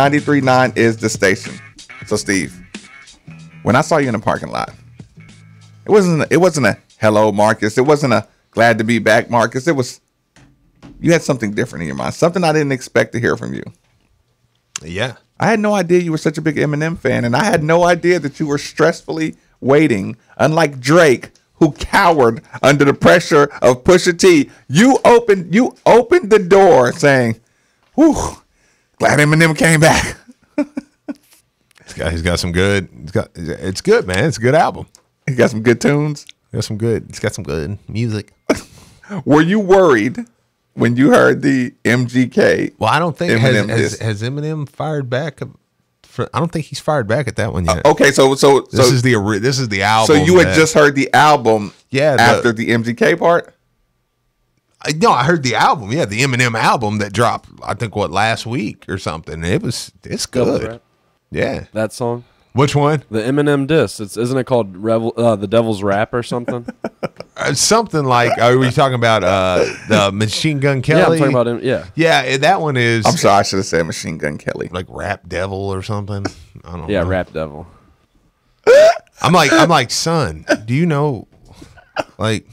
93.9 is the station. So Steve, when I saw you in the parking lot, it wasn't a hello Marcus. It wasn't a glad to be back Marcus. You had something different in your mind. Something I didn't expect to hear from you. Yeah. I had no idea you were such a big Eminem fan, and I had no idea that you were stressfully waiting, unlike Drake, who cowered under the pressure of Pusha T. You opened the door saying, "Whew, glad Eminem came back." He's got some good. It's good, man. It's a good album. He got some good tunes. He's got some good music. Were you worried when you heard the MGK? Well, I don't think Eminem has Eminem fired back. I don't think he's fired back at that one yet. Okay, so this is the album. So you had just heard the album, after the MGK part. No, I heard the album. Yeah, the Eminem album that dropped. I think last week or something. It's good. Yeah, that song. Which one? The Eminem diss. Isn't it called The Devil's Rap or something? Something like. Are we talking about the Machine Gun Kelly? Yeah, I'm talking about him. Yeah. Yeah, that one is. I'm sorry, I should have said Machine Gun Kelly. Like Rap Devil or something. I don't know. Yeah, Rap Devil. I'm like, son, do you know, like,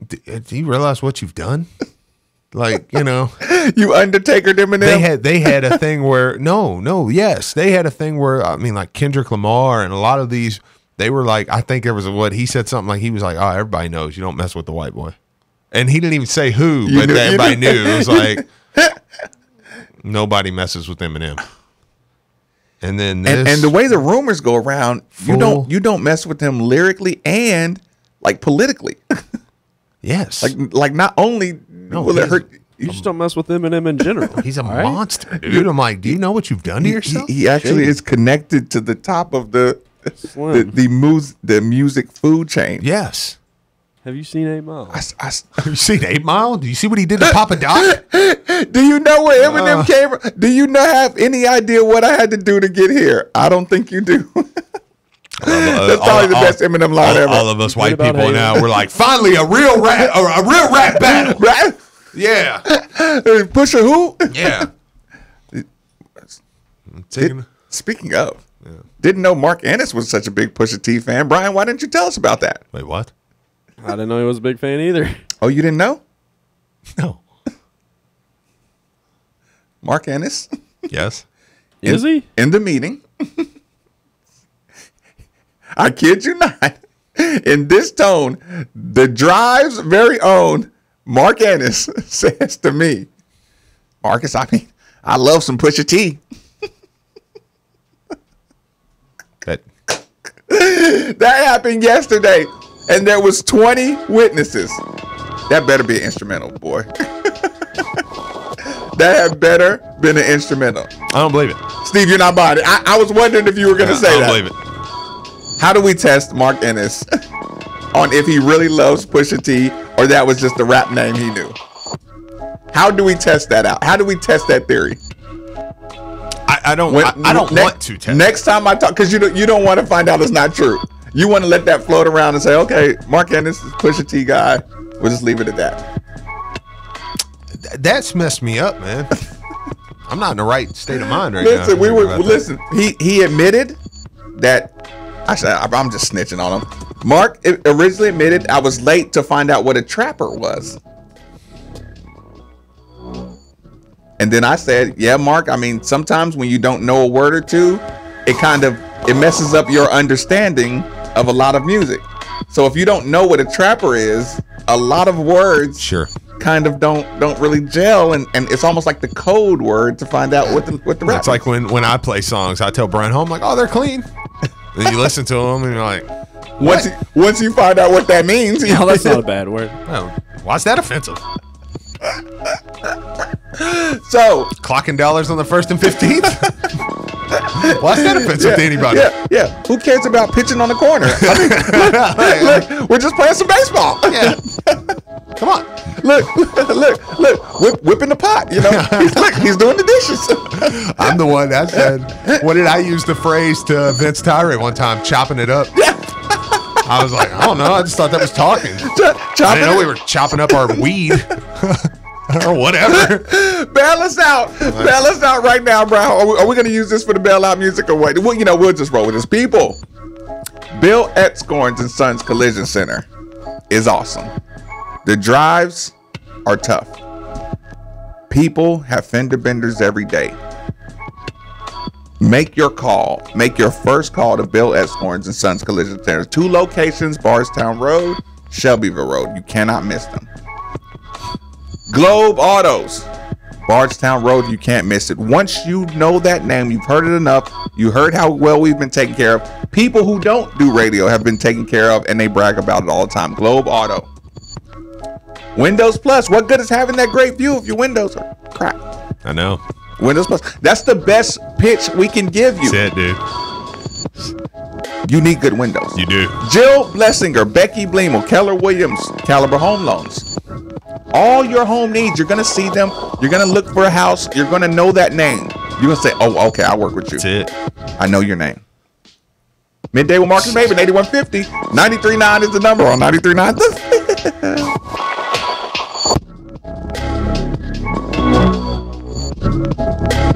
do you realize what you've done? Like, you Undertaker Eminem. They had a thing where they had a thing where like Kendrick Lamar and a lot of these, they were like, I think there was he said something like, he was like, oh, everybody knows you don't mess with the white boy, and he didn't even say who, but everybody knew. It was like nobody messes with Eminem. And then and the way the rumors go around, you don't mess with him lyrically and like politically. Yes, like not only will it hurt. You just don't mess with Eminem in general. He's a monster, dude. I'm like, do you know what you've done to yourself? He actually is connected to the top of the music food chain. Yes. Have you seen 8 Mile? Have you seen 8 Mile? Do you see what he did to Papa Doc? Do you know where Eminem came from? Do you not have any idea what I had to do to get here? I don't think you do. That's probably the best Eminem line ever. All of us white people now, we're like, finally a real rap battle. Right? Yeah. Pusha who? Yeah. Speaking of, didn't know Mark Ennis was such a big Pusha T fan. Brian, why didn't you tell us about that? Wait, what? I didn't know he was a big fan either. Oh, you didn't know? No. Mark Ennis? Yes. Is he? In the meeting. I kid you not. In this tone, the Drive's very own Mark Ennis says to me, Marcus, I love some Pusha T. That happened yesterday, and there was 20 witnesses. That better be an instrumental, boy. That had better been an instrumental. I don't believe it. Steve, you're not buying it. I was wondering if you were going to say that. I don't believe it. How do we test Mark Ennis on if he really loves Pusha T or that was just a rap name he knew? How do we test that out? How do we test that theory? I don't want to test. Next time I talk, because you don't want to find out it's not true. You want to let that float around and say, okay, Mark Ennis is Pusha T guy. We'll just leave it at that. That's messed me up, man. I'm not in the right state of mind right now. Listen, he admitted that. Actually, I'm just snitching on him. Mark originally admitted I was late to find out what a trapper was. And then I said, yeah, Mark, sometimes when you don't know a word or two, it messes up your understanding of a lot of music. So if you don't know what a trapper is, a lot of words kind of don't really gel, and it's almost like the code word to find out what the rap It's like when I play songs, I tell Brian Home, like, oh, they're clean. Then you listen to them and you're like, once you find out what that means, no, that's not a bad word. Oh, why's that offensive? So clocking dollars on the 1st and 15th. Why's that offensive to anybody? Yeah. Who cares about pitching on the corner? Look, we're just playing some baseball. Yeah. Come on. Look, whipping the pot. He's doing the dishes. I'm the one that said, what did I use the phrase to Vince Tyree one time? Chopping it up. Yeah. I was like, I don't know. I just thought that was talking. I didn't know we were chopping up our weed. or whatever. Bail us out. Bail us out right now, bro. Are we going to use this for the bailout music or what? Well, we'll just roll with this. People, Bill Etzkorns and Sons Collision Center is awesome. The drives are tough. People have fender benders every day. Make your call. Make your first call to Bill Etzkorns and Sons Collision Center. 2 locations, Bardstown Road, Shelbyville Road. You cannot miss them. Globe Autos, Bardstown Road. You can't miss it. Once you know that name, you've heard it enough. You heard how well we've been taken care of. People who don't do radio have been taken care of, and they brag about it all the time. Globe Auto. Windows Plus. What good is having that great view if your windows are crap? I know. Windows Plus. That's the best pitch we can give you. That's it, dude. You need good windows. You do. Jill Blessinger, Becky Bleemel, Keller Williams, Caliber Home Loans. All your home needs, you're going to see them. You're going to look for a house. You're going to know that name. You're going to say, oh, okay, I'll work with you. That's it. I know your name. Midday with Marcus Maven, 8150. 93.9 is the number on 93.9.